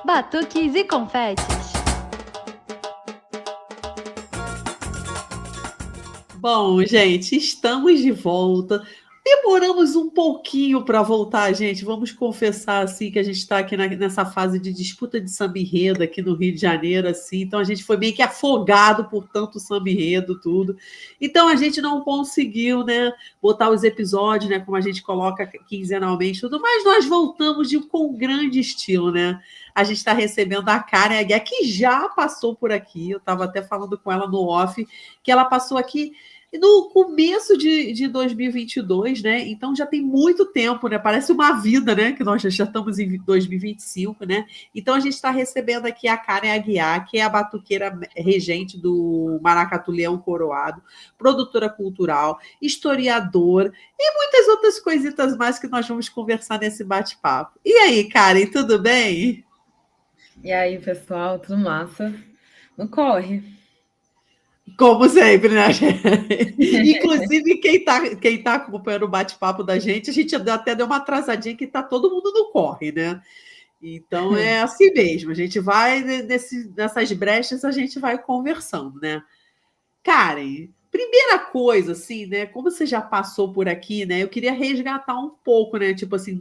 Batuques e confetes. Bom, gente, estamos de volta. Demoramos um pouquinho para voltar, gente. Vamos confessar assim que a gente está aqui nessa fase de disputa de samba enredo aqui no Rio de Janeiro, assim. Então a gente foi meio que afogado por tanto samba enredo, tudo. Então a gente não conseguiu, né, botar os episódios, né, como a gente coloca quinzenalmente, tudo. Mas nós voltamos com grande estilo, né? A gente está recebendo a Karen Aguiar, que já passou por aqui. Eu estava até falando com ela no off, que ela passou aqui no começo de 2022, né? Então já tem muito tempo, né? Parece uma vida, né? Que nós já estamos em 2025, né? Então a gente está recebendo aqui a Karen Aguiar, que é a batuqueira regente do Maracatu Leão Coroado, produtora cultural, historiadora e muitas outras coisitas mais que nós vamos conversar nesse bate-papo. E aí, Karen, tudo bem? E aí, pessoal, tudo massa? Não corre. Como sempre, né? Inclusive, quem tá acompanhando o bate-papo da gente, a gente até deu uma atrasadinha que tá todo mundo no corre, né? Então é assim mesmo, a gente vai nessas brechas, a gente vai conversando, né? Karen, primeira coisa, assim, né? Como você já passou por aqui, né? Eu queria resgatar um pouco, né? Tipo assim,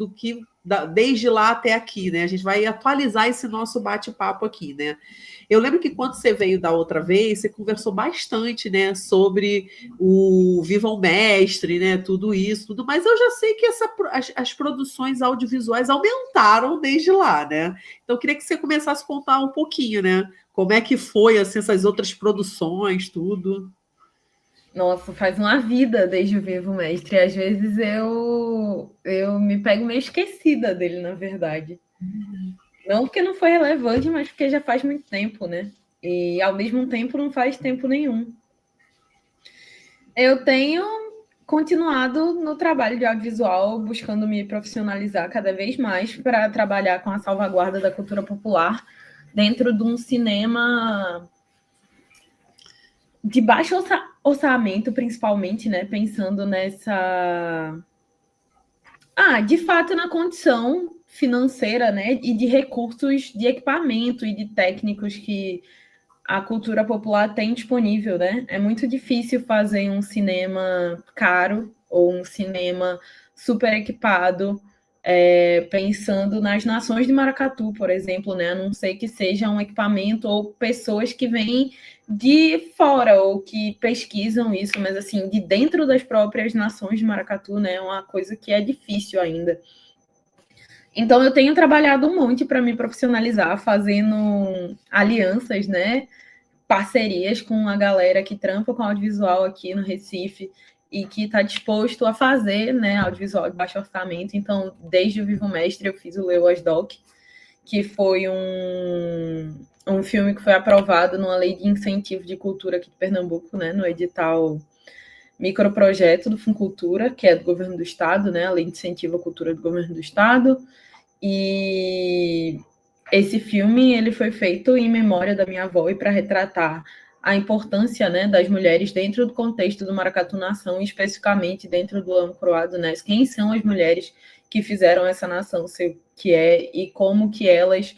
desde lá até aqui, né? A gente vai atualizar esse nosso bate-papo aqui, né? Eu lembro que quando você veio da outra vez, você conversou bastante, né? Sobre o Viva o Mestre, né? Tudo isso, tudo. Mas eu já sei que as produções audiovisuais aumentaram desde lá, né? Então eu queria que você começasse a contar um pouquinho, né? Como é que foi assim, essas outras produções, tudo? Nossa, faz uma vida desde o Vivo Mestre. Às vezes eu me pego meio esquecida dele, na verdade. Não porque não foi relevante, mas porque já faz muito tempo, né? E ao mesmo tempo não faz tempo nenhum. Eu tenho continuado no trabalho de audiovisual, buscando me profissionalizar cada vez mais para trabalhar com a salvaguarda da cultura popular dentro de um cinema de baixo orçamento, principalmente, né? Pensando nessa. De fato, na condição financeira, né? E de recursos de equipamento e de técnicos que a cultura popular tem disponível, né? É muito difícil fazer um cinema caro ou um cinema super equipado, pensando nas nações de Maracatu, por exemplo, né? A não ser que seja um equipamento ou pessoas que vêm de fora ou que pesquisam isso, mas assim, de dentro das próprias nações de Maracatu, né? É uma coisa que é difícil ainda. Então, eu tenho trabalhado um monte para me profissionalizar, fazendo alianças, né? Parcerias com a galera que trampa com audiovisual aqui no Recife e que está disposto a fazer, né, audiovisual de baixo orçamento. Então, desde o Vivo Mestre, eu fiz o Leoas Doc, que foi um filme que foi aprovado numa lei de incentivo de cultura aqui de Pernambuco, né, no edital microprojeto do Funcultura, que é do governo do estado, né, a lei de incentivo à cultura do governo do estado. E esse filme ele foi feito em memória da minha avó e para retratar a importância, né, das mulheres dentro do contexto do Maracatu Nação, especificamente dentro do Leão Coroado, né? Quem são as mulheres que fizeram essa nação ser o que é e como que elas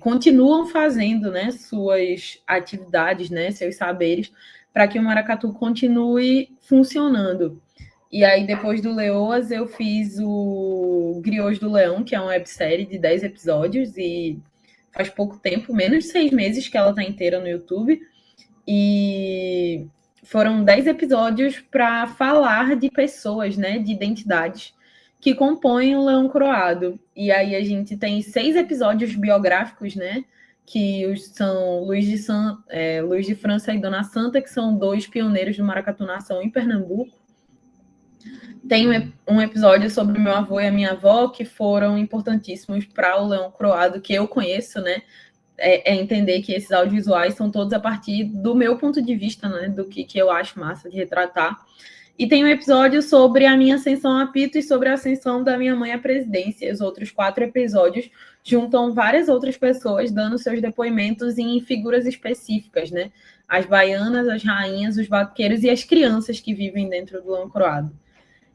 continuam fazendo, né, suas atividades, né, seus saberes, para que o Maracatu continue funcionando. E aí, depois do Leoas, eu fiz o Griots do Leão, que é uma websérie de 10 episódios, e faz pouco tempo, menos de 6 meses que ela está inteira no YouTube. E foram 10 episódios para falar de pessoas, né, de identidades que compõem o Leão Coroado. E aí a gente tem 6 episódios biográficos, né, que são Luiz de França e Dona Santa, que são 2 pioneiros do Maracatu Nação em Pernambuco. Tem um episódio sobre meu avô e a minha avó que foram importantíssimos para o Leão Coroado, que eu conheço, né? Entender que esses audiovisuais são todos a partir do meu ponto de vista, né? Do que eu acho massa de retratar. E tem um episódio sobre a minha ascensão a Pito e sobre a ascensão da minha mãe à presidência. Os outros 4 episódios juntam várias outras pessoas dando seus depoimentos em figuras específicas, né? As baianas, as rainhas, os vaqueiros e as crianças que vivem dentro do Leão Coroado.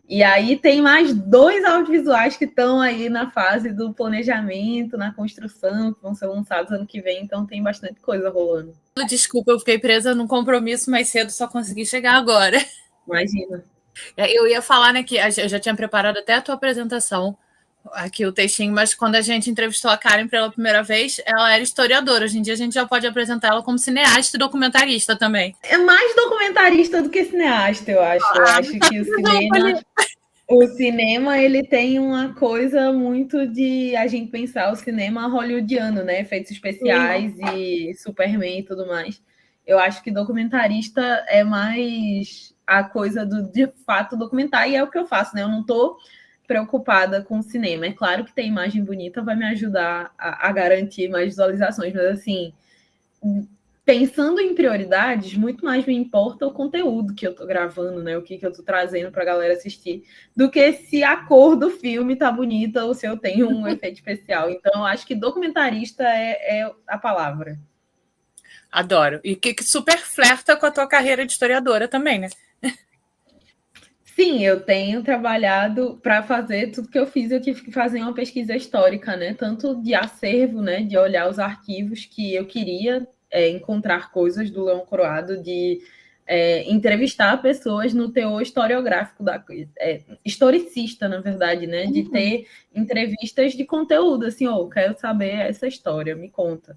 E aí tem mais 2 audiovisuais que estão aí na fase do planejamento, na construção, que vão ser lançados ano que vem, então tem bastante coisa rolando. Desculpa, eu fiquei presa num compromisso mais cedo, só consegui chegar agora. Imagina. Eu ia falar, né, que eu já tinha preparado até a tua apresentação, aqui o textinho, mas quando a gente entrevistou a Karen pela primeira vez, ela era historiadora. Hoje em dia a gente já pode apresentar ela como cineasta e documentarista também. É mais documentarista do que cineasta, eu acho. Eu acho que o cinema, ele tem uma coisa muito de a gente pensar o cinema hollywoodiano, né? Efeitos especiais e Superman e tudo mais. Eu acho que documentarista é mais a coisa do, de fato, documentar, e é o que eu faço, né? Eu não estou preocupada com o cinema. É claro que ter imagem bonita vai me ajudar a garantir mais visualizações, mas assim, pensando em prioridades, muito mais me importa o conteúdo que eu estou gravando, né? O que eu estou trazendo para a galera assistir, do que se a cor do filme tá bonita ou se eu tenho um efeito especial. Então, eu acho que documentarista é a palavra. Adoro. E que super flerta com a tua carreira de historiadora também, né? Sim, eu tenho trabalhado para fazer tudo que eu fiz. Eu tive que fazer uma pesquisa histórica, né? Tanto de acervo, né? De olhar os arquivos que eu queria encontrar coisas do Leão Coroado, de entrevistar pessoas no teor historiográfico, historicista, na verdade, né? De ter entrevistas de conteúdo, assim, quero saber essa história, me conta.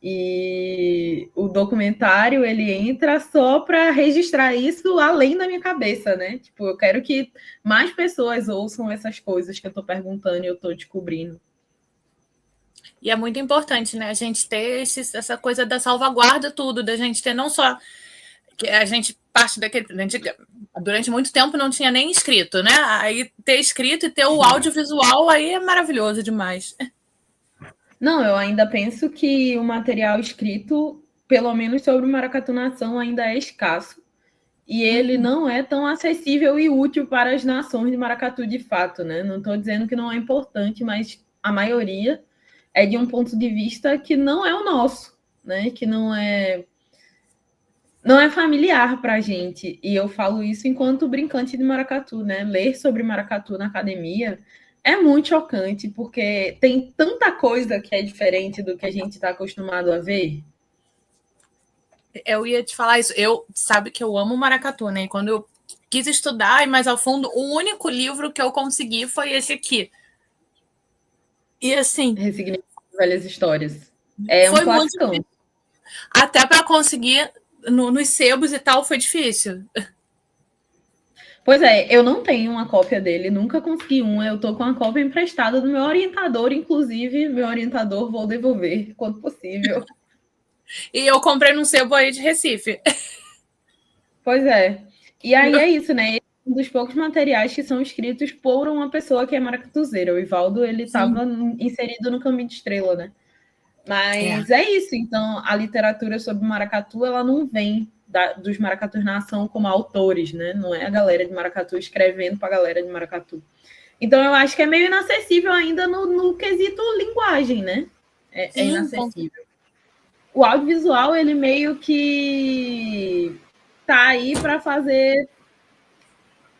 E o documentário, ele entra só para registrar isso além da minha cabeça, né? Tipo, eu quero que mais pessoas ouçam essas coisas que eu estou perguntando e eu estou descobrindo. E é muito importante, né? A gente ter essa coisa da salvaguarda, tudo, da gente ter não só que a gente parte daquele. Durante muito tempo não tinha nem escrito, né? Aí ter escrito e ter o audiovisual aí é maravilhoso demais. Não, eu ainda penso que o material escrito, pelo menos sobre maracatunação, ainda é escasso. E ele não é tão acessível e útil para as nações de maracatu de fato, né? Não estou dizendo que não é importante, mas a maioria é de um ponto de vista que não é o nosso, né? Que não é familiar para a gente. E eu falo isso enquanto brincante de maracatu, né? Ler sobre maracatu na academia é muito chocante, porque tem tanta coisa que é diferente do que a gente está acostumado a ver. Eu ia te falar isso. Sabe que eu amo maracatu, né? E quando eu quis estudar e mais ao fundo, o único livro que eu consegui foi esse aqui. E assim... Ressignificar velhas histórias. É um classicão. Até para conseguir nos sebos e tal, foi difícil. Pois é, eu não tenho uma cópia dele, nunca consegui uma. Eu tô com uma cópia emprestada do meu orientador, inclusive, meu orientador vou devolver quando possível. E eu comprei num sebo aí de Recife. Pois é. E aí é isso, né? Um dos poucos materiais que são escritos por uma pessoa que é maracatuzeira. O Ivaldo, ele estava inserido no Caminho de Estrela, né? Mas é isso. Então, a literatura sobre maracatu, ela não vem dos maracatus na ação como autores, né? Não é a galera de maracatu escrevendo para a galera de maracatu. Então, eu acho que é meio inacessível ainda no quesito linguagem, né? É inacessível. O audiovisual, ele meio que tá aí para fazer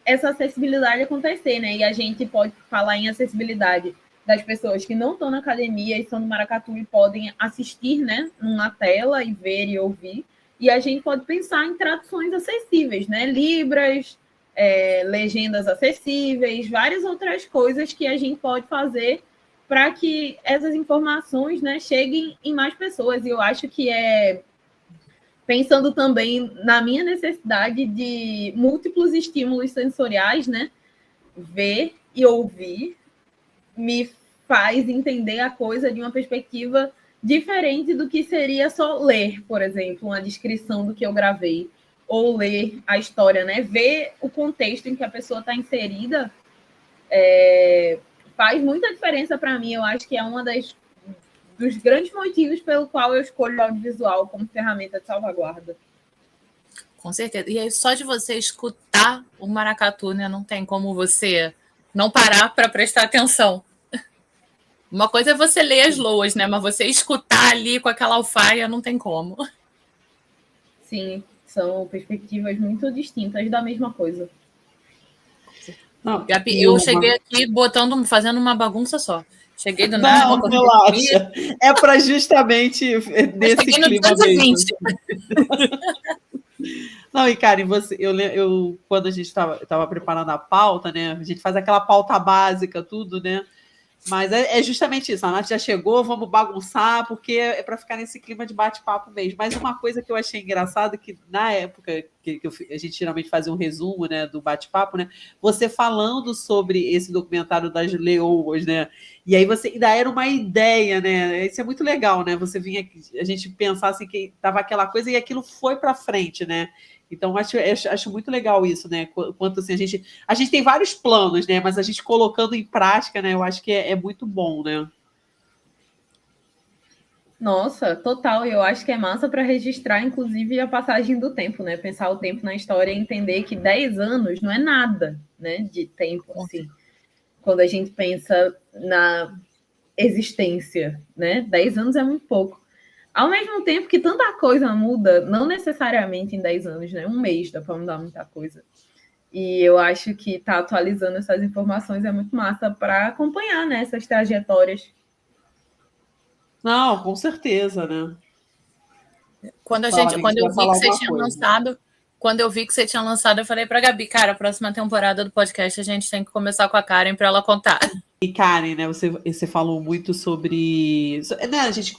essa acessibilidade acontecer, né? E a gente pode falar em acessibilidade das pessoas que não estão na academia e estão no maracatu e podem assistir, né, numa tela e ver e ouvir. E a gente pode pensar em traduções acessíveis, né? Libras, legendas acessíveis, várias outras coisas que a gente pode fazer para que essas informações, né, cheguem em mais pessoas. E eu acho que pensando também na minha necessidade de múltiplos estímulos sensoriais, né? Ver e ouvir me faz entender a coisa de uma perspectiva diferente do que seria só ler, por exemplo, uma descrição do que eu gravei, ou ler a história, né? Ver o contexto em que a pessoa está inserida faz muita diferença para mim. Eu acho que é uma dos grandes motivos pelo qual eu escolho o audiovisual como ferramenta de salvaguarda. Com certeza. E aí, só de você escutar o maracatu, né? Não tem como você não parar para prestar atenção. Uma coisa é você ler as loas, né? Mas você escutar ali com aquela alfaia não tem como. Sim, são perspectivas muito distintas da mesma coisa. Não, Gabi, eu cheguei aqui fazendo uma bagunça só. Cheguei do não, nada. relaxa. É para justamente nesse cheguei no clima 220. mesmo. Não, e Karen, eu quando a gente estava preparando a pauta, né? A gente faz aquela pauta básica, tudo, né? Mas é justamente isso. A Nath já chegou, vamos bagunçar, porque é para ficar nesse clima de bate-papo mesmo. Mas uma coisa que eu achei engraçada, que na época que a gente geralmente fazia um resumo, né, do bate-papo, né? Você falando sobre esse documentário das leoas, né? E aí você ainda era uma ideia, né? Isso é muito legal, né? Você vinha, a gente pensar assim que tava aquela coisa e aquilo foi para frente, né? Então, acho muito legal isso, né? Quanto assim, a gente tem vários planos, né? Mas a gente colocando em prática, né? Eu acho que é muito bom, né? Nossa, total. Eu acho que é massa para registrar, inclusive, a passagem do tempo, né? Pensar o tempo na história e entender que 10 anos não é nada, né? De tempo, assim. Quando a gente pensa na existência, né? 10 anos é muito pouco. Ao mesmo tempo que tanta coisa muda, não necessariamente em 10 anos, né? Um mês dá para mudar muita coisa. E eu acho que estar atualizando essas informações é muito massa para acompanhar, né, essas trajetórias. Não, com certeza, né? Quando eu ia vi falar que você uma tinha coisa. lançado, eu falei pra Gabi, cara, a próxima temporada do podcast a gente tem que começar com a Karen para ela contar. E Karen, né, você falou muito sobre, né, a gente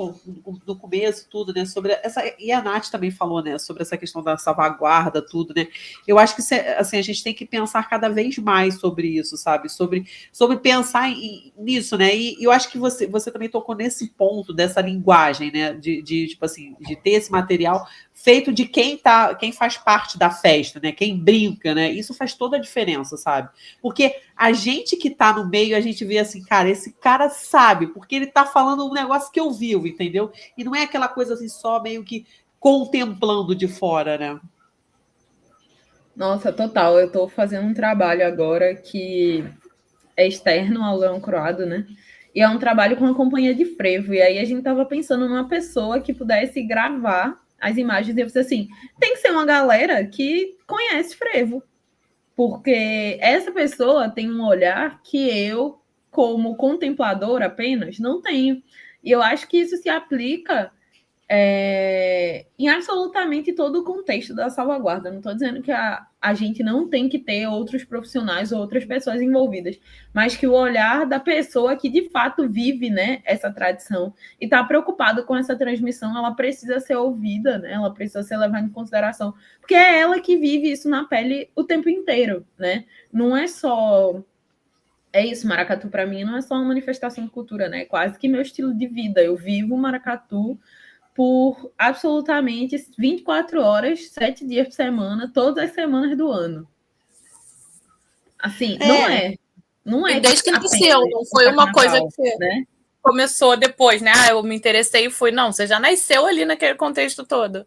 no começo tudo, né, sobre essa, e a Nath também falou, né, sobre essa questão da salvaguarda, tudo, né, eu acho que assim, a gente tem que pensar cada vez mais sobre isso, sabe, sobre pensar nisso, né, e eu acho que você também tocou nesse ponto dessa linguagem, né, de tipo assim, de ter esse material feito de quem faz parte da festa, né, quem brinca, né, isso faz toda a diferença, sabe, porque a gente que tá no meio, a gente vê assim, cara, esse cara sabe, porque ele tá falando um negócio que eu vivo, entendeu? E não é aquela coisa assim, só meio que contemplando de fora, né? Nossa, total. Eu estou fazendo um trabalho agora que é externo ao Leão Croado, né? E é um trabalho com a companhia de frevo. E aí a gente estava pensando numa pessoa que pudesse gravar as imagens e eu disse assim, tem que ser uma galera que conhece frevo. Porque essa pessoa tem um olhar que eu, como contemplador apenas, não tenho. E eu acho que isso se aplica em absolutamente todo o contexto da salvaguarda. Não estou dizendo que a gente não tem que ter outros profissionais ou outras pessoas envolvidas, mas que o olhar da pessoa que de fato vive, né, essa tradição e está preocupado com essa transmissão, ela precisa ser ouvida, né? Ela precisa ser levada em consideração, porque é ela que vive isso na pele o tempo inteiro, né? Não é só... É isso, maracatu para mim não é só uma manifestação de cultura, né? É quase que meu estilo de vida. Eu vivo maracatu por absolutamente 24 horas, 7 dias por semana, todas as semanas do ano. Assim, não é E desde que nasceu, não foi uma coisa que você, né, começou depois, né? Ah, eu me interessei e fui. Não, você já nasceu ali naquele contexto todo.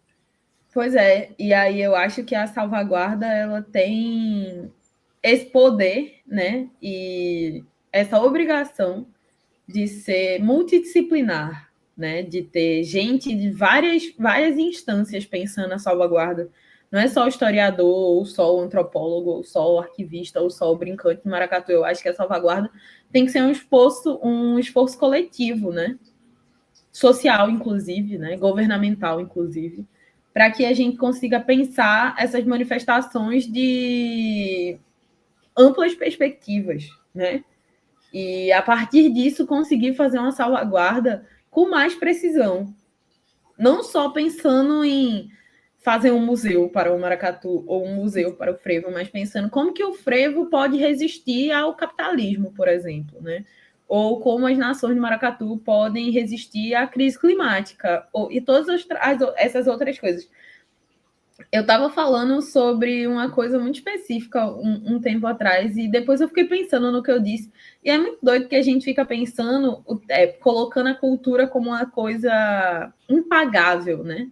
Pois é, e aí eu acho que a salvaguarda, ela tem esse poder, né, e essa obrigação de ser multidisciplinar, né, de ter gente de várias instâncias pensando na salvaguarda. Não é só o historiador, ou só o antropólogo, ou só o arquivista, ou só o brincante de maracatu. Eu acho que a salvaguarda tem que ser um esforço coletivo, né, social, inclusive, né, governamental, inclusive, para que a gente consiga pensar essas manifestações de amplas perspectivas, né? E, a partir disso, conseguir fazer uma salvaguarda com mais precisão. Não só pensando em fazer um museu para o maracatu ou um museu para o frevo, mas pensando como que o frevo pode resistir ao capitalismo, por exemplo, né? Ou como as nações de maracatu podem resistir à crise climática, e todas essas outras coisas. Eu estava falando sobre uma coisa muito específica um tempo atrás, e depois eu fiquei pensando no que eu disse. E é muito doido que a gente fica pensando, colocando a cultura como uma coisa impagável, né?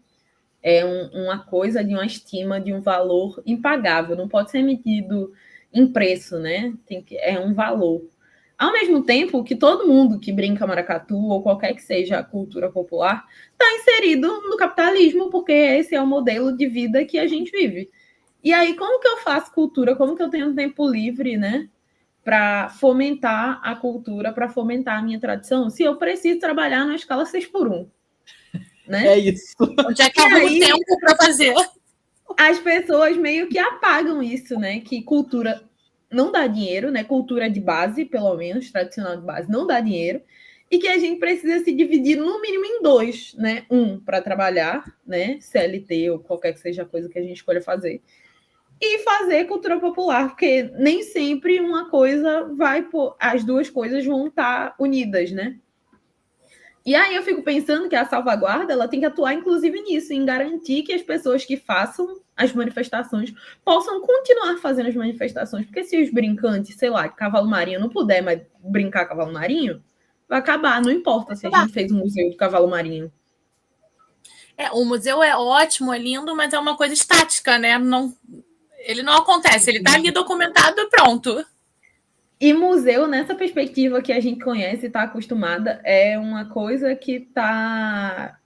É uma coisa de uma estima, de um valor impagável, não pode ser emitido em preço, né? É um valor. Ao mesmo tempo que todo mundo que brinca maracatu, ou qualquer que seja a cultura popular, está inserido no capitalismo, porque esse é o modelo de vida que a gente vive. E aí, como que eu faço cultura? Como que eu tenho tempo livre, né? para fomentar a cultura, para fomentar a minha tradição, se eu preciso trabalhar na escala 6x1, né? É isso. Onde é que arruma o tempo para fazer? As pessoas meio que apagam isso, né? Que cultura não dá dinheiro, né? Cultura de base, pelo menos, tradicional de base, não dá dinheiro. E que a gente precisa se dividir no mínimo em dois, né? Um para trabalhar, né? CLT ou qualquer que seja a coisa que a gente escolha fazer. E fazer cultura popular, porque nem sempre uma coisa vai... As duas coisas vão estar unidas, né? E aí eu fico pensando que a salvaguarda ela tem que atuar, inclusive, nisso, em garantir que as pessoas que façam as manifestações possam continuar fazendo as manifestações. Porque se os brincantes, sei lá, de cavalo marinho não puder mais brincar cavalo marinho, vai acabar. Não importa se a gente fez um museu de cavalo marinho. O museu é ótimo, é lindo, mas é uma coisa estática, né? Ele não acontece, ele está ali documentado e pronto. E museu, nessa perspectiva que a gente conhece e está acostumada, é uma coisa que está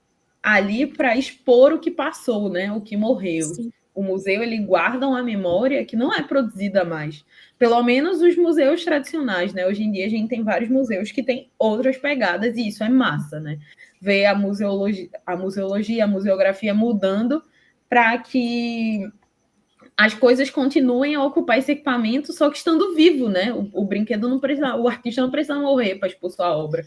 ali para expor o que passou, né? O que morreu. Sim. O museu, ele guarda uma memória que não é produzida mais. Pelo menos os museus tradicionais, né? Hoje em dia a gente tem vários museus que têm outras pegadas e isso é massa, né? Ver a museologia, a museografia mudando para que as coisas continuem a ocupar esse equipamento, só que estando vivo, né? O brinquedo não precisa, o artista não precisa morrer para expor sua obra.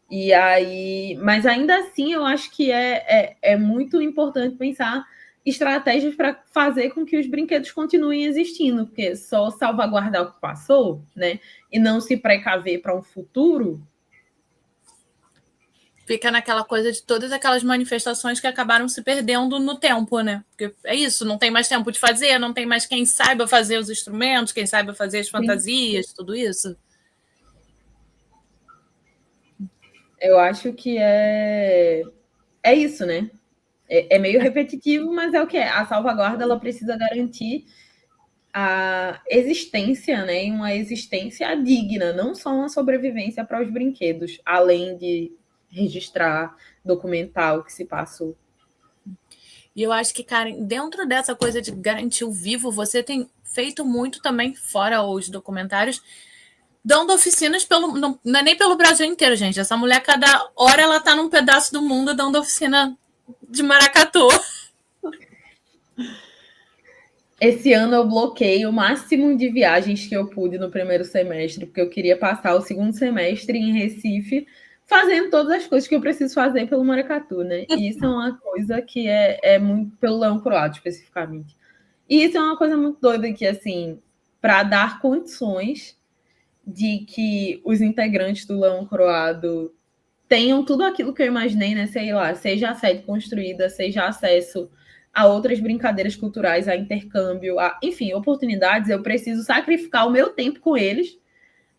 E aí, mas ainda assim, eu acho que é muito importante pensar estratégias para fazer com que os brinquedos continuem existindo, porque só salvaguardar o que passou, né? E não se precaver para um futuro. Fica naquela coisa de todas aquelas manifestações que acabaram se perdendo no tempo, né? Porque é isso, não tem mais tempo de fazer, não tem mais quem saiba fazer os instrumentos, quem saiba fazer as fantasias, sim, tudo isso. Eu acho que é isso, né? É meio repetitivo, mas é o que é. A salvaguarda ela precisa garantir a existência, né? E uma existência digna, não só uma sobrevivência para os brinquedos, além de registrar, documentar o que se passou. E eu acho que, Karen, dentro dessa coisa de garantir o vivo, você tem feito muito também, fora os documentários, dando oficinas não é nem pelo Brasil inteiro, gente. Essa mulher, cada hora, ela tá num pedaço do mundo dando oficina de maracatu. Esse ano eu bloqueei o máximo de viagens que eu pude no primeiro semestre, porque eu queria passar o segundo semestre em Recife, fazendo todas as coisas que eu preciso fazer pelo maracatu, né? E isso é uma coisa que é muito pelo Leão Croado, especificamente. E isso é uma coisa muito doida que, assim, para dar condições de que os integrantes do Leão Croado tenham tudo aquilo que eu imaginei, né? Sei lá, seja a sede construída, seja acesso a outras brincadeiras culturais, a intercâmbio, enfim, oportunidades, eu preciso sacrificar o meu tempo com eles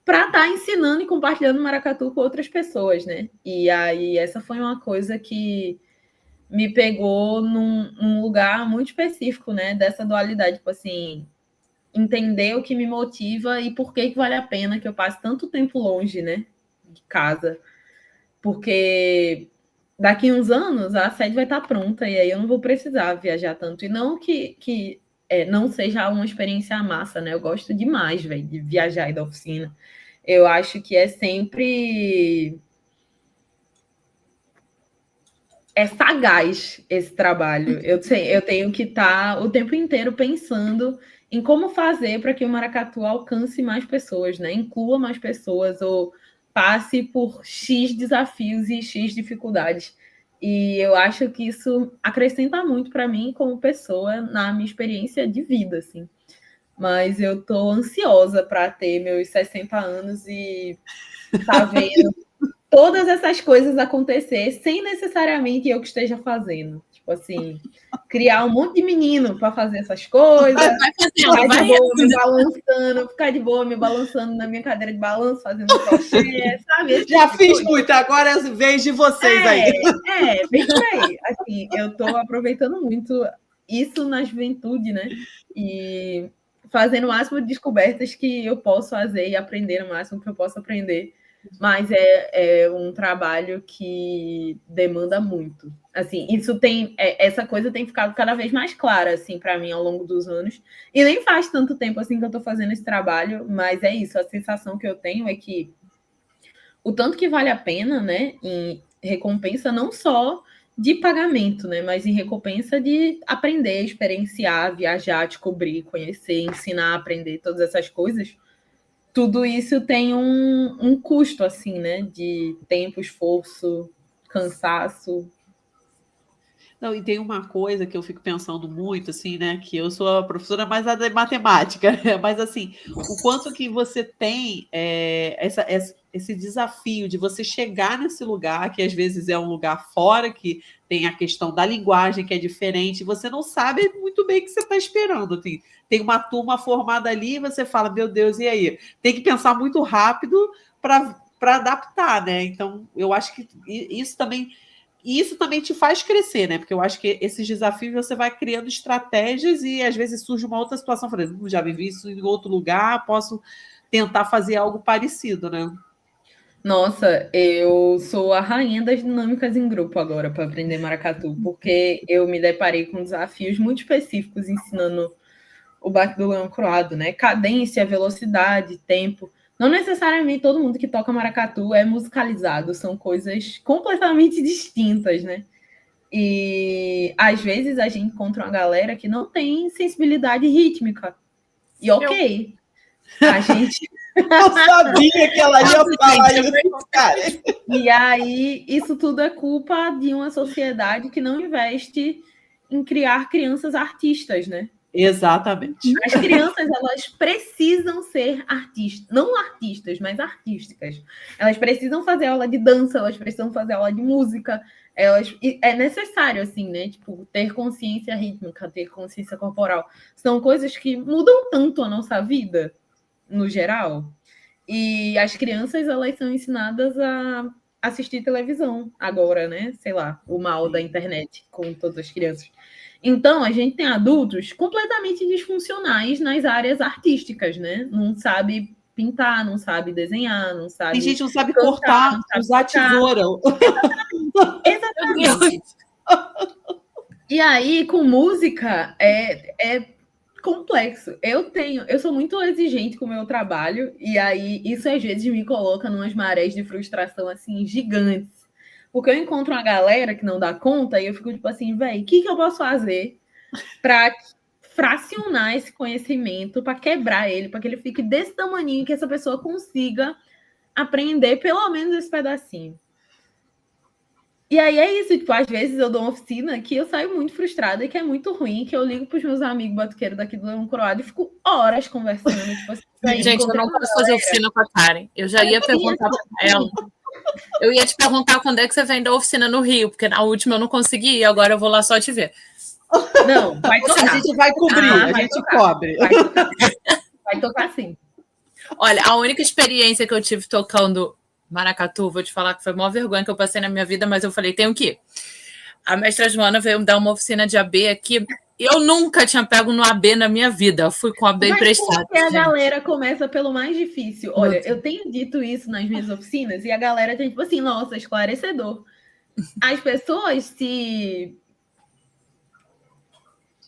para estar ensinando e compartilhando maracatu com outras pessoas, né? E aí essa foi uma coisa que me pegou num lugar muito específico, né? Dessa dualidade, tipo assim, entender o que me motiva e por que vale a pena que eu passe tanto tempo longe, né? De casa. Porque daqui a uns anos a sede vai estar pronta e aí eu não vou precisar viajar tanto. E não que não seja uma experiência massa, né? Eu gosto demais, velho, de viajar e da oficina. Eu acho que é sempre... É sagaz esse trabalho. Eu tenho que estar o tempo inteiro pensando em como fazer para que o maracatu alcance mais pessoas, né? Inclua mais pessoas ou passe por X desafios e X dificuldades. E eu acho que isso acrescenta muito para mim como pessoa na minha experiência de vida, assim. Mas eu estou ansiosa para ter meus 60 anos e estar vendo todas essas coisas acontecer sem necessariamente eu que esteja fazendo. Tipo assim, criar um monte de menino para fazer essas coisas, ficar de boa me balançando na minha cadeira de balanço, fazendo crochê, sabe? Já fiz muito, agora é a vez de vocês aí. Bem por aí. Assim, eu estou aproveitando muito isso na juventude, né? E fazendo o máximo de descobertas que eu posso fazer e aprender o máximo que eu posso aprender Mas é um trabalho que demanda muito. Assim, essa coisa tem ficado cada vez mais clara, assim, para mim, ao longo dos anos. E nem faz tanto tempo, assim, que eu estou fazendo esse trabalho, mas é isso, a sensação que eu tenho é que o tanto que vale a pena, né, em recompensa não só de pagamento, né, mas em recompensa de aprender, experienciar, viajar, descobrir, conhecer, ensinar, aprender, todas essas coisas. Tudo isso tem um custo, assim, né, de tempo, esforço, cansaço. Não, e tem uma coisa que eu fico pensando muito, assim, né? Que eu sou a professora mais da matemática, né? Mas assim, o quanto que você tem esse desafio de você chegar nesse lugar, que às vezes é um lugar fora, que tem a questão da linguagem que é diferente, você não sabe muito bem o que você está esperando. Assim. Tem uma turma formada ali e você fala, meu Deus, e aí? Tem que pensar muito rápido para adaptar, né? Então, eu acho que isso também. E isso também te faz crescer, né? Porque eu acho que esses desafios você vai criando estratégias e às vezes surge uma outra situação, falando, já vivi isso em outro lugar, posso tentar fazer algo parecido, né? Nossa, eu sou a rainha das dinâmicas em grupo agora para aprender maracatu, porque eu me deparei com desafios muito específicos ensinando o baque do leão croado, né? Cadência, velocidade, tempo. Não necessariamente todo mundo que toca maracatu é musicalizado, são coisas completamente distintas, né? E às vezes a gente encontra uma galera que não tem sensibilidade rítmica. E ok. A gente. Eu sabia que ela ia falar isso, cara. E aí, isso tudo é culpa de uma sociedade que não investe em criar crianças artistas, né? Exatamente. As crianças, elas precisam ser artistas, não artistas, mas artísticas. Elas precisam fazer aula de dança, elas precisam fazer aula de música. É necessário, assim, né? Tipo, ter consciência rítmica, ter consciência corporal. São coisas que mudam tanto a nossa vida, no geral. E as crianças, elas são ensinadas a assistir televisão agora, né? Sei lá, o mal da internet com todas as crianças. Então, a gente tem adultos completamente disfuncionais nas áreas artísticas, né? Não sabe pintar, não sabe desenhar, não sabe. Tem gente que não sabe cortar, não sabe usar tesoura. Exatamente. E aí, com música, é complexo. Eu sou muito exigente com o meu trabalho, e aí isso às vezes me coloca numas marés de frustração assim gigantes. Porque eu encontro uma galera que não dá conta e eu fico tipo assim, velho, o que eu posso fazer para fracionar esse conhecimento, para quebrar ele, para que ele fique desse tamanho que essa pessoa consiga aprender pelo menos esse pedacinho. E aí é isso, tipo, às vezes eu dou uma oficina que eu saio muito frustrada e que é muito ruim, que eu ligo pros meus amigos batuqueiros daqui do Leão Croado e fico horas conversando, tipo assim. Gente, eu não posso fazer oficina com a Karen. Eu já ia perguntar para ela. Eu ia te perguntar quando é que você vem da oficina no Rio, porque na última eu não consegui e agora eu vou lá só te ver. Não, vai tocar. A gente vai cobrir, a gente tocar. Cobre. Vai tocar sim. Olha, a única experiência que eu tive tocando maracatu, vou te falar que foi a maior vergonha que eu passei na minha vida, mas eu falei, tenho que ir. A mestra Joana veio me dar uma oficina de AB aqui. Eu nunca tinha pego no AB na minha vida. Eu fui com AB emprestado. Porque a galera começa pelo mais difícil. Olha, eu tenho dito isso nas minhas oficinas e a galera tem tipo assim, nossa, esclarecedor. As pessoas se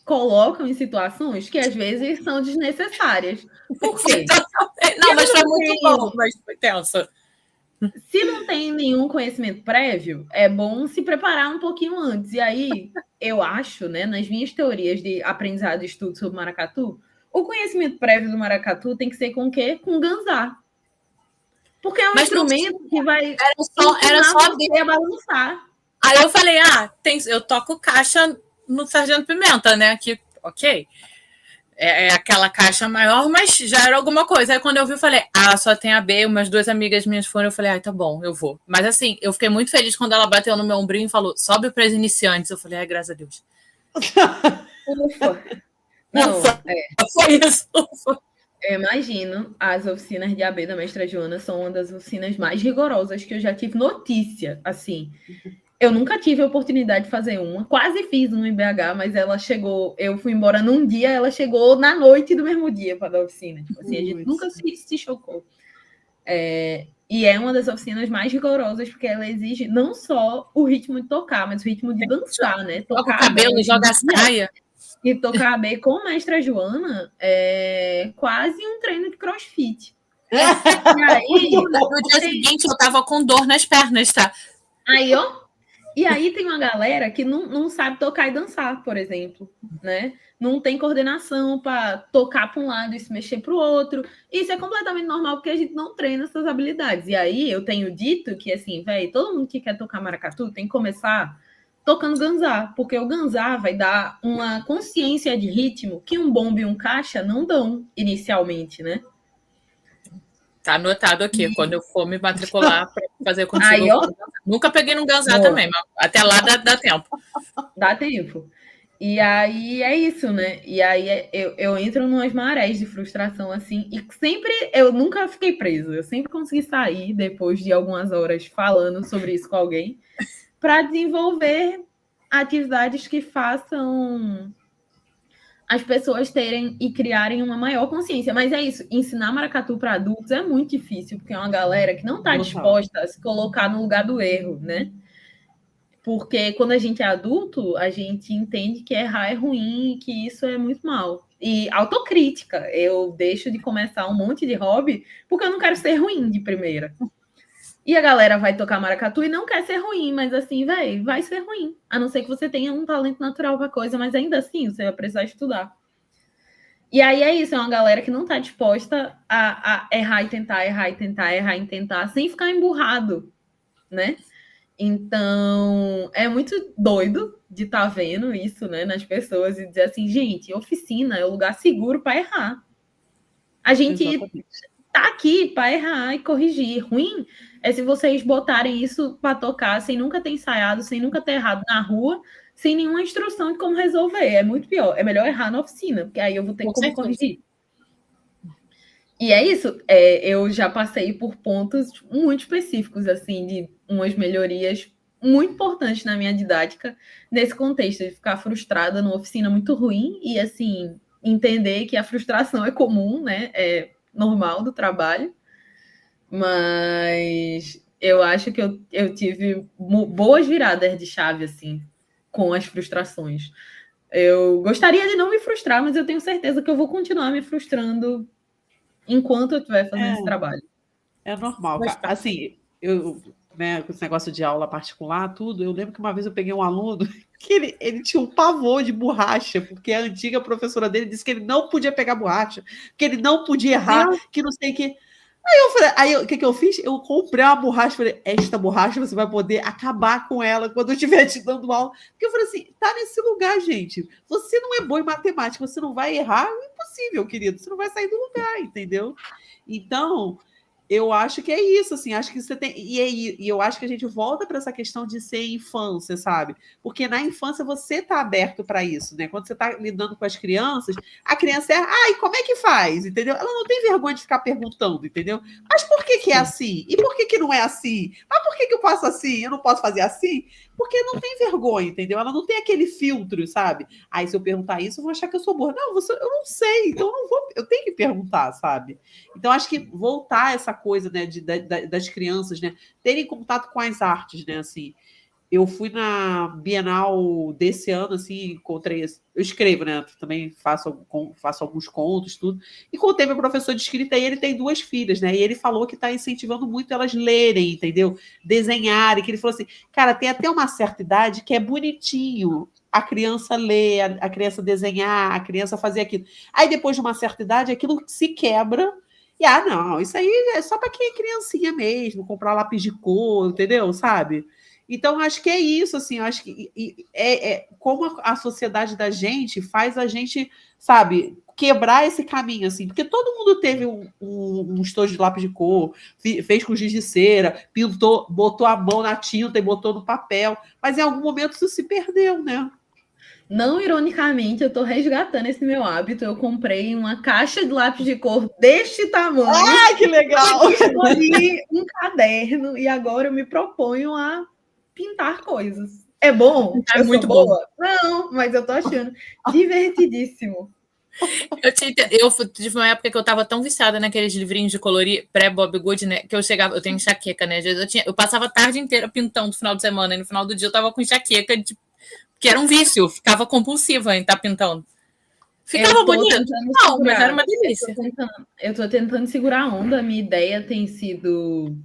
colocam em situações que às vezes são desnecessárias. Por quê? Não, mas foi muito bom, mas foi tenso. Se não tem nenhum conhecimento prévio, é bom se preparar um pouquinho antes. E aí, eu acho, né, nas minhas teorias de aprendizado e estudo sobre maracatu, o conhecimento prévio do maracatu tem que ser com o quê? Com ganzá. Porque é um instrumento que vai era só você a balançar. Aí eu falei, eu toco caixa no Sargento Pimenta, né? Que, ok. É aquela caixa maior, mas já era alguma coisa. Aí quando eu vi, eu falei, só tem a B, umas 2 amigas minhas foram, eu falei, tá bom, eu vou. Mas assim, eu fiquei muito feliz quando ela bateu no meu ombrinho e falou, sobe para as iniciantes. Eu falei, graças a Deus. Ufa. Não, foi isso. Eu imagino, as oficinas de AB da mestra Joana são uma das oficinas mais rigorosas que eu já tive notícia, assim. Eu nunca tive a oportunidade de fazer uma. Quase fiz uma em BH, mas ela chegou... Eu fui embora num dia, ela chegou na noite do mesmo dia para dar oficina. Tipo assim, a gente nunca se chocou. E é uma das oficinas mais rigorosas, porque ela exige não só o ritmo de tocar, mas o ritmo de dançar, né? Joga o Tocar cabelo, bem, joga a saia. e tocar bem com a mestra Joana é quase um treino de crossfit. E aí, No dia seguinte, eu tava com dor nas pernas, tá? Aí, ó. E aí tem uma galera que não sabe tocar e dançar, por exemplo, né? Não tem coordenação para tocar para um lado e se mexer para o outro. Isso é completamente normal porque a gente não treina essas habilidades. E aí eu tenho dito que, assim, velho, todo mundo que quer tocar maracatu tem que começar tocando ganzá, porque o ganzá vai dar uma consciência de ritmo que um bombo e um caixa não dão inicialmente, né? Tá anotado aqui, quando eu for me matricular para fazer contigo. Aí, ó. Nunca peguei no ganzá também, mas até lá dá tempo. Dá tempo. E aí é isso, né? E aí eu entro numas marés de frustração, assim, e sempre, eu nunca fiquei presa, eu sempre consegui sair depois de algumas horas falando sobre isso com alguém, para desenvolver atividades que façam as pessoas terem e criarem uma maior consciência. Mas é isso, ensinar maracatu para adultos é muito difícil, porque é uma galera que não está disposta a se colocar no lugar do erro, né? Porque quando a gente é adulto, a gente entende que errar é ruim e que isso é muito mal. E autocrítica, eu deixo de começar um monte de hobby porque eu não quero ser ruim de primeira. E a galera vai tocar maracatu e não quer ser ruim, mas assim, vai ser ruim. A não ser que você tenha um talento natural para coisa, mas ainda assim você vai precisar estudar. E aí é isso, é uma galera que não está disposta a errar e tentar, errar e tentar, errar e tentar, sem ficar emburrado, né? Então, é muito doido de estar vendo isso, né, nas pessoas e dizer assim, gente, oficina é o lugar seguro para errar. A gente tá aqui para errar e corrigir. Ruim é se vocês botarem isso para tocar sem nunca ter ensaiado, sem nunca ter errado na rua, sem nenhuma instrução de como resolver. É muito pior. É melhor errar na oficina, porque aí eu vou ter como corrigir. E é isso, eu já passei por pontos muito específicos, assim, de umas melhorias muito importantes na minha didática, nesse contexto de ficar frustrada numa oficina muito ruim e, assim, entender que a frustração é comum, né, é normal do trabalho, mas eu acho que eu tive boas viradas de chave, assim, com as frustrações. Eu gostaria de não me frustrar, mas eu tenho certeza que eu vou continuar me frustrando enquanto eu estiver fazendo esse trabalho. É normal, cara. Assim, né, com esse negócio de aula particular, tudo, eu lembro que uma vez eu peguei um aluno que ele tinha um pavor de borracha, porque a antiga professora dele disse que ele não podia pegar borracha, que ele não podia errar, que não sei o que. Aí eu falei, o que eu fiz? Eu comprei uma borracha, falei, esta borracha você vai poder acabar com ela quando eu estiver te dando aula. Porque eu falei assim, tá nesse lugar, gente. Você não é bom em matemática, você não vai errar, é impossível, querido. Você não vai sair do lugar, entendeu? Então, eu acho que é isso, assim, acho que você tem. E eu acho que a gente volta para essa questão de ser infância, sabe? Porque na infância você está aberto para isso, né? Quando você está lidando com as crianças, a criança e como é que faz? Entendeu? Ela não tem vergonha de ficar perguntando, entendeu? Mas por que é assim? E por que não é assim? Mas por que eu faço assim? Eu não posso fazer assim? Porque não tem vergonha, entendeu? Ela não tem aquele filtro, sabe? Aí, se eu perguntar isso, eu vou achar que eu sou burra. Não, eu não sei, então eu tenho que perguntar, sabe? Então, acho que voltar essa coisa, né, das crianças, né, terem contato com as artes, né, assim. Eu fui na Bienal desse ano, assim, encontrei... Eu escrevo, né? Também faço alguns contos, tudo. E contei meu professor de escrita, e ele tem 2 filhas, né? E ele falou que está incentivando muito elas lerem, entendeu? Desenharem. Que ele falou assim, cara, tem até uma certa idade que é bonitinho a criança ler, a criança desenhar, a criança fazer aquilo. Aí, depois de uma certa idade, aquilo se quebra. E, não, isso aí é só para quem é criancinha mesmo, comprar lápis de cor, entendeu? Sabe? Então, acho que é isso, assim, acho que como a sociedade da gente faz a gente, sabe, quebrar esse caminho, assim, porque todo mundo teve um estojo de lápis de cor, fez com giz de cera, pintou, botou a mão na tinta e botou no papel, mas em algum momento isso se perdeu, né? Não ironicamente, eu estou resgatando esse meu hábito. Eu comprei uma caixa de lápis de cor deste tamanho. Ah, que legal! Escolhi um caderno e agora eu me proponho a pintar coisas. É bom? É muito boa? Não, mas eu tô achando divertidíssimo. Eu tive uma época que eu tava tão viciada naqueles livrinhos de colorir pré-Bob Good, né? Que eu chegava, eu tenho enxaqueca, né? Às vezes eu passava a tarde inteira pintando no final de semana, e no final do dia eu tava com enxaqueca, que era um vício, ficava compulsiva em estar pintando. Ficava bonito? Não, mas era uma delícia. Eu tô tentando segurar a onda, a minha ideia tem sido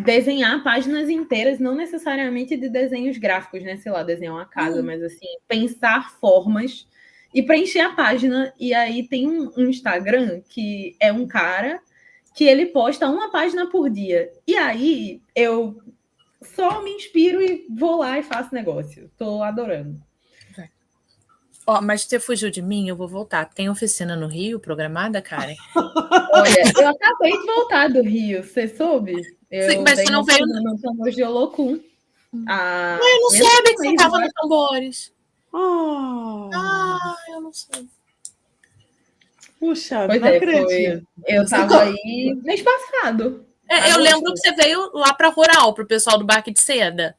desenhar páginas inteiras, não necessariamente de desenhos gráficos, né? Sei lá, desenhar uma casa, mas assim, pensar formas e preencher a página. E aí tem um Instagram que é um cara que ele posta uma página por dia. E aí eu só me inspiro e vou lá e faço negócio. Tô adorando. Mas você fugiu de mim, eu vou voltar. Tem oficina no Rio programada, Karen? Olha, eu acabei de voltar do Rio, você soube? Sim, mas você não veio no Tambores de Olocum. Eu não soube que você estava no Tambores. Eu não sei. Puxa, pois não acredito. Eu estava aí mês passado. Eu lembro que você veio lá para Rural, para o pessoal do Barque de Seda.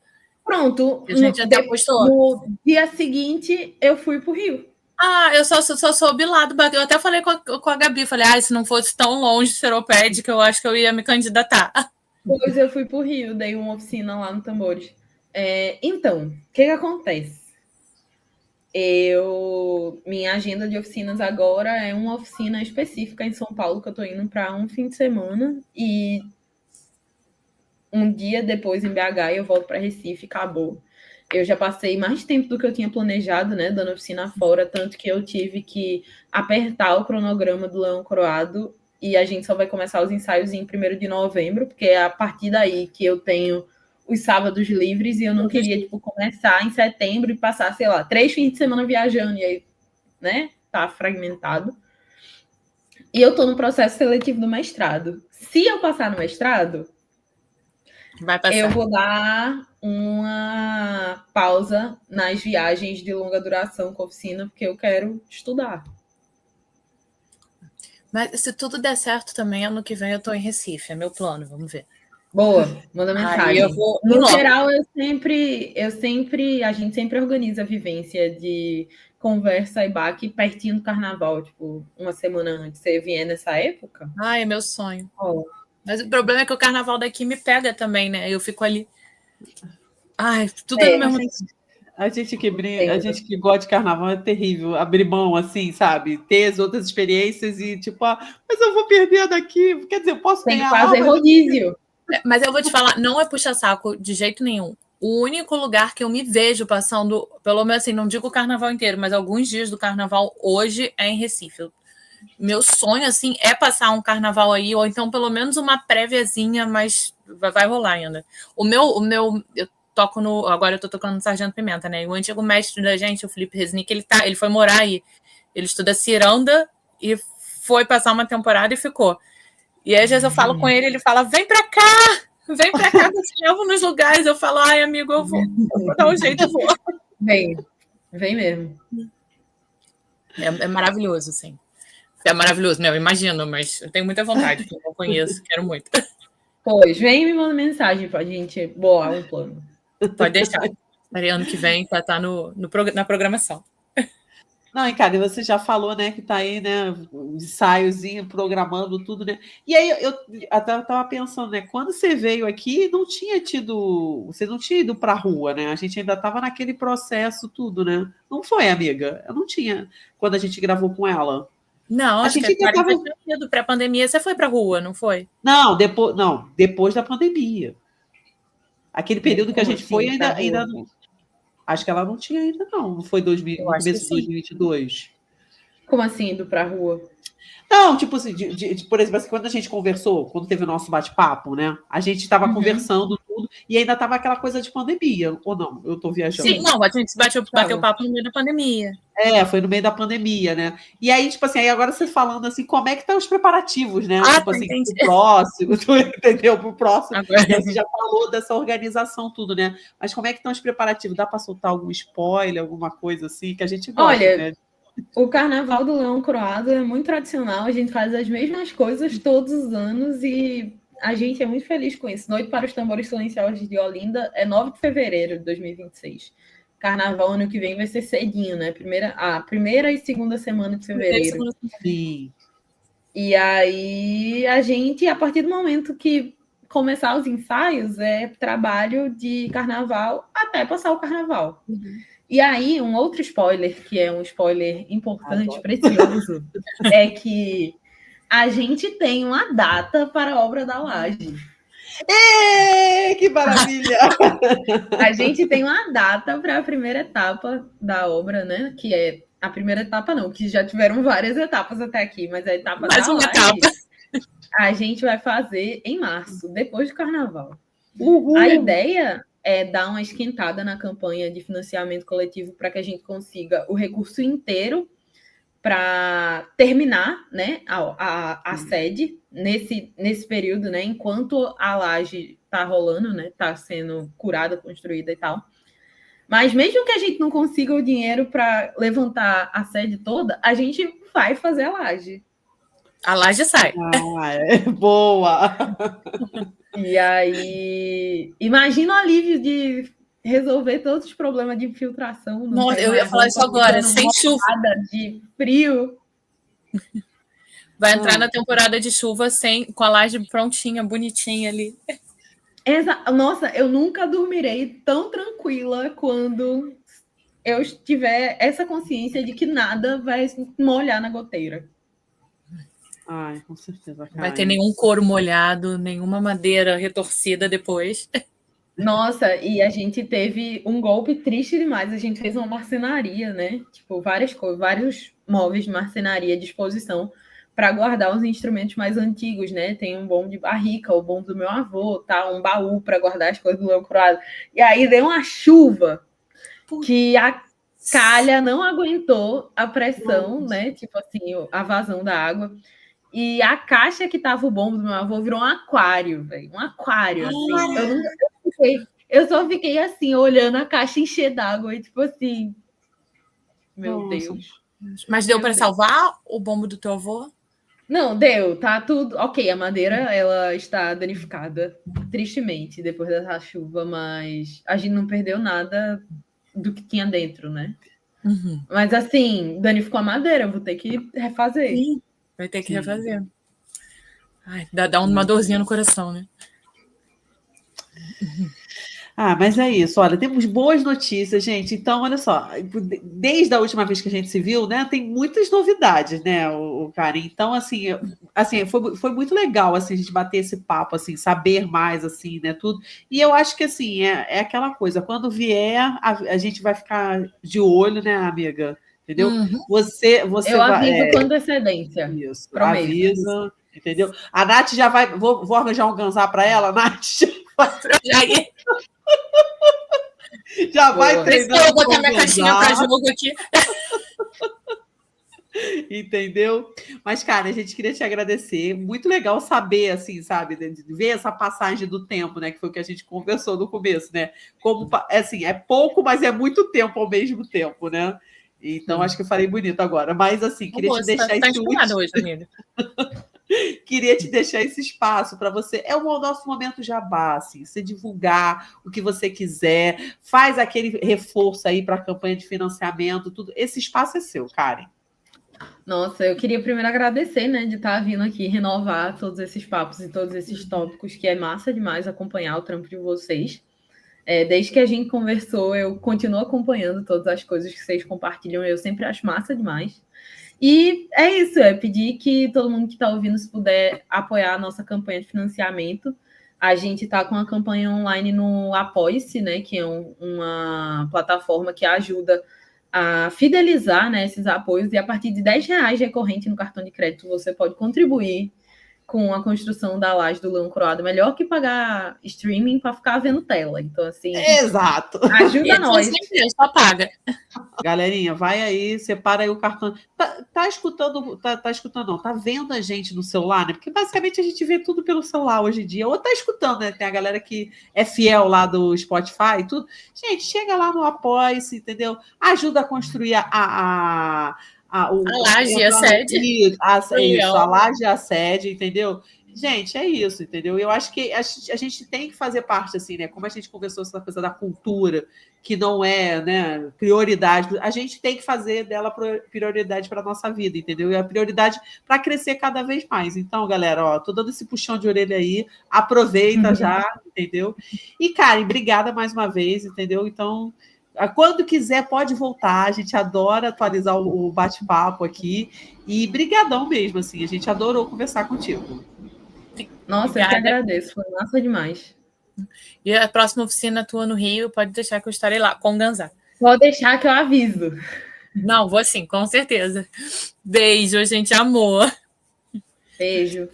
Pronto. A gente até postou. No dia seguinte, eu fui pro Rio. Eu só soube lá do Barque. Eu até falei com a Gabi, falei, se não fosse tão longe de Seropédica, eu acho que eu ia me candidatar. Pois eu fui pro Rio, dei uma oficina lá no Tambores. Então, o que acontece? Minha agenda de oficinas agora é uma oficina específica em São Paulo, que eu tô indo para um fim de semana, e um dia depois em BH eu volto para Recife, acabou. Eu já passei mais tempo do que eu tinha planejado, né, dando oficina fora, tanto que eu tive que apertar o cronograma do Leão Coroado, e a gente só vai começar os ensaios em 1º de novembro, porque é a partir daí que eu tenho os sábados livres, e eu não queria, começar em setembro e passar, sei lá, 3 fins de semana viajando, e aí, né, tá fragmentado. E eu tô no processo seletivo do mestrado. Se eu passar no mestrado, eu vou dar uma pausa nas viagens de longa duração com a oficina, porque eu quero estudar. Mas se tudo der certo também, ano que vem eu tô em Recife, é meu plano, vamos ver. Boa, manda mensagem. No geral, a gente sempre organiza a vivência de conversa e baque pertinho do carnaval, uma semana antes. Você vier nessa época? É meu sonho. Mas o problema é que o carnaval daqui me pega também, né? Eu fico ali. Tudo no mesmo tempo. A gente que brinca, a gente que gosta de carnaval é terrível. Abrir mão, assim, sabe? Ter as outras experiências e, mas eu vou perder daqui. Quer dizer, eu posso ganhar. Tem que fazer rodízio. Mas eu vou te falar, não é puxa-saco de jeito nenhum. O único lugar que eu me vejo passando, pelo menos assim, não digo o carnaval inteiro, mas alguns dias do carnaval hoje é em Recife. Meu sonho, assim, é passar um carnaval aí, ou então pelo menos uma préviazinha, mas vai rolar ainda. O meu, eu toco agora eu tô tocando no Sargento Pimenta, né? E o antigo mestre da gente, o Felipe Resnick, ele foi morar aí. Ele estuda ciranda e foi passar uma temporada e ficou. E aí, às vezes eu falo com ele, ele fala, vem pra cá, que eu te levo nos lugares. Eu falo, amigo, eu vou dar um jeito, eu vou. Vem mesmo. É maravilhoso, sim. É maravilhoso, né? Eu imagino, mas eu tenho muita vontade, porque eu não conheço, quero muito. Pois, vem me manda mensagem pra gente bolar um plano. Pode deixar. Ano que vem vai estar na programação. Não, e cara, você já falou, né, que tá aí, né, um ensaiozinho, programando tudo, né? E aí eu até tava pensando, né, quando você veio aqui, você não tinha ido pra rua, né? A gente ainda tava naquele processo tudo, né? Não foi, amiga? Eu não tinha, quando a gente gravou com ela. Não, acho que a Karen tinha ido pré-pandemia, você foi pra rua, não foi? Não, depois da pandemia. Aquele período que a gente foi ainda não. Acho que ela não tinha ainda, não. Não foi no começo de 2022. Como assim, indo pra rua? Não, tipo assim, por exemplo, assim, quando a gente conversou, quando teve o nosso bate-papo, né? A gente estava conversando tudo e ainda estava aquela coisa de pandemia, ou não? Eu estou viajando. Sim, não, a gente bateu papo no meio da pandemia. Foi no meio da pandemia, né? E aí, tipo assim, aí agora você falando assim, como é que estão os preparativos, né? Tipo assim, pro próximo, entendeu? Pro próximo. Agora. E você já falou dessa organização, tudo, né? Mas como é que estão os preparativos? Dá para soltar algum spoiler, alguma coisa assim, que a gente gosta, né? O Carnaval do Leão Coroado é muito tradicional, a gente faz as mesmas coisas todos os anos e a gente é muito feliz com isso. Noite para os Tambores Silenciosos de Olinda é 9 de fevereiro de 2026. Carnaval ano que vem vai ser cedinho, né? A primeira e segunda semana de fevereiro. Sim. E aí a gente, a partir do momento que começar os ensaios, é trabalho de carnaval até passar o carnaval. E aí, um outro spoiler, que é um spoiler importante, precioso, é que a gente tem uma data para a obra da laje. Que maravilha! A gente tem uma data para a primeira etapa da obra, né? Que é a primeira etapa, não, que já tiveram várias etapas até aqui, mas a etapa da laje a gente vai fazer em março, depois do carnaval. Uhul. A ideia é dar uma esquentada na campanha de financiamento coletivo para que a gente consiga o recurso inteiro para terminar, né, a sede nesse período, né, enquanto a laje está rolando, né, está sendo curada, construída e tal. Mas mesmo que a gente não consiga o dinheiro para levantar a sede toda, a gente vai fazer a laje. A laje sai. Boa! E aí, imagina o alívio de resolver todos os problemas de infiltração. Nossa, eu ia falar isso agora, sem chuva. De frio. Vai entrar na temporada de chuva com a laje prontinha, bonitinha ali. Nossa, eu nunca dormirei tão tranquila quando eu tiver essa consciência de que nada vai molhar na goteira. Ai, com certeza. Não vai ter nenhum couro molhado, nenhuma madeira retorcida depois. Nossa, e a gente teve um golpe triste demais. A gente fez uma marcenaria, né? Tipo, vários móveis de marcenaria à disposição para guardar os instrumentos mais antigos, né? Tem um bom de barrica, o bom do meu avô, tá? Um baú para guardar as coisas do Leão Croado. E aí deu uma chuva que a calha não aguentou a pressão, né? Tipo assim, a vazão da água. E a caixa que tava o bombo do meu avô virou um aquário, velho. Um aquário, assim. Eu só fiquei assim, olhando a caixa encher d'água e tipo assim... Meu Deus. Mas deu para salvar o bombo do teu avô? Não, deu. Tá tudo... Ok, a madeira, ela está danificada, tristemente, depois dessa chuva, mas a gente não perdeu nada do que tinha dentro, né? Uhum. Mas assim, danificou a madeira, eu vou ter que refazer. Sim. Vai ter que refazer. Ai, dá uma dorzinha no coração, né? Mas é isso. Olha, temos boas notícias, gente. Então, olha só. Desde a última vez que a gente se viu, né? Tem muitas novidades, né, o Karen? Então, assim foi muito legal, assim, a gente bater esse papo, assim, saber mais, assim, né, tudo. E eu acho que, assim, é aquela coisa. Quando vier, a gente vai ficar de olho, né, amiga? Entendeu? Uhum. Você eu aviso com antecedência. Isso, prometo. avisa, entendeu? A Nath já vai... Vou arranjar um ganzá para ela, Nath. Já vai treinando. Eu vou botar minha caixinha para jogo aqui. Entendeu? Mas, cara, a gente queria te agradecer. Muito legal saber, assim, sabe? De ver essa passagem do tempo, né? Que foi o que a gente conversou no começo, né? Como, assim, é pouco, mas é muito tempo ao mesmo tempo, né? Então, acho que eu falei bonito agora. Mas, assim, queria te deixar esse último... hoje, amiga. Queria te deixar esse espaço para você. É o nosso momento jabá, assim, você divulgar o que você quiser, faz aquele reforço aí para a campanha de financiamento, tudo. Esse espaço é seu, Karen. Nossa, eu queria primeiro agradecer, né, de estar vindo aqui renovar todos esses papos e todos esses tópicos, que é massa demais acompanhar o trampo de vocês. Desde que a gente conversou, eu continuo acompanhando todas as coisas que vocês compartilham, eu sempre acho massa demais. E é isso, pedir que todo mundo que está ouvindo, se puder apoiar a nossa campanha de financiamento. A gente está com uma campanha online no Apoie-se, né, que é uma plataforma que ajuda a fidelizar, né, esses apoios, e a partir de R$10 recorrente no cartão de crédito você pode contribuir com a construção da laje do Leão Croado. Melhor que pagar streaming para ficar vendo tela. Então, assim... Exato. Ajuda nós. Só paga. Galerinha, vai aí, separa aí o cartão. Tá escutando, tá escutando não, tá vendo a gente no celular, né? Porque basicamente a gente vê tudo pelo celular hoje em dia. Ou tá escutando, né? Tem a galera que é fiel lá do Spotify e tudo. Gente, chega lá no Apoia-se, entendeu? Ajuda a construir a laje, a sede. A laje, a sede, entendeu? Gente, é isso, entendeu? Eu acho que a gente tem que fazer parte, assim, né? Como a gente conversou essa coisa da cultura, que não é, né, prioridade, a gente tem que fazer dela prioridade para a nossa vida, entendeu? E a prioridade para crescer cada vez mais. Então, galera, ó, tô dando esse puxão de orelha aí, aproveita já, entendeu? E, Karen, obrigada mais uma vez, entendeu? Então, quando quiser, pode voltar. A gente adora atualizar o bate-papo aqui. E brigadão mesmo, assim, a gente adorou conversar contigo. Nossa, eu que agradeço, foi massa demais. E a próxima oficina tua no Rio, pode deixar que eu estarei lá, com o Ganzá. Pode deixar que eu aviso. Não, vou sim, com certeza. Beijo, gente, amor. Beijo.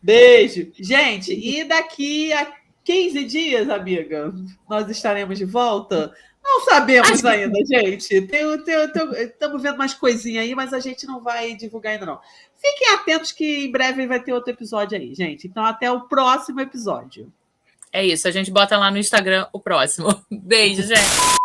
Beijo. Gente, e daqui a 15 dias, amiga, nós estaremos de volta? Não sabemos ainda, gente. Estamos vendo umas coisinhas aí, mas a gente não vai divulgar ainda, não. Fiquem atentos que em breve vai ter outro episódio aí, gente. Então, até o próximo episódio. É isso, a gente bota lá no Instagram o próximo. Beijo, gente.